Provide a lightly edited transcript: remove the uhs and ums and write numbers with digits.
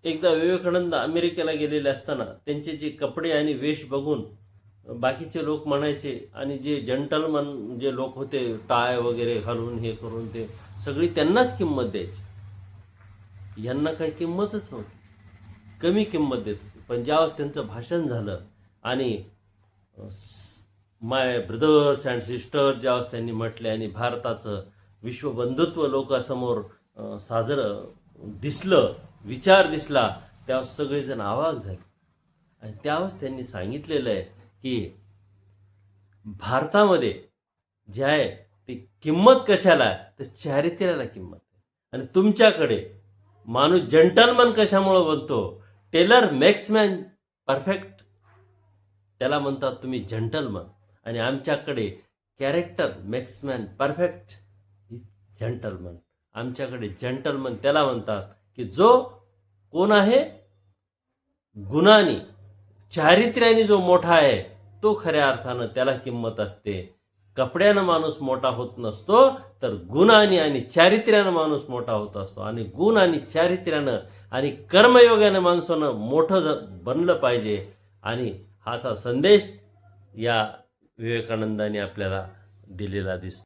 एकदा विवेकानंद अमेरिकेला गेलेले असताना त्यांचे जे कपडे आणि वेश बघून बाकीचे लोक म्हणायचे, आणि जे जंटलमन जे लोक होते टाय वगैरे घालून हे करून ते सगळी त्यांनाच किंमत द्यायची, यांना काही किंमतच नव्हती, कमी किंमत देत होती. पण ज्यावेळेस त्यांचं भाषण झालं आणि माय ब्रदर्स अँड सिस्टर ज्यावेळेस त्यांनी म्हटले आणि भारताचं विश्वबंधुत्व लोकांसमोर साजरं दिसलं, विचार दिसला, त्यावेळेस सगळेजण अवाक झाले. आणि त्यावेळेस त्यांनी सांगितलेलं आहे की भारतामध्ये जे आहे ती किंमत कशाला आहे, तर चारित्र्याला किंमत आहे. आणि तुमच्याकडे माणूस जंटलमन कशामुळं बनतो, टेलर मेक्स मॅन परफेक्ट, त्याला म्हणतात तुम्ही जंटलमन. आणि आमच्याकडे character makes man perfect is gentleman. आमच्याकडे जंटलमन त्याला म्हणतात की जो कोण आहे गुणानी चारित्र्याने जो मोठा आहे, तो खऱ्या अर्थानं त्याला किंमत असते. कपड्यानं माणूस मोठा होत नसतो, तर गुणाने आणि चारित्र्यानं माणूस मोठा होत असतो. आणि गुण आणि चारित्र्यानं आणि कर्मयोगानं माणसानं मोठं बनलं पाहिजे. आणि हा असा संदेश या विवेकानंदाने आपल्याला दिलेला दिसतो.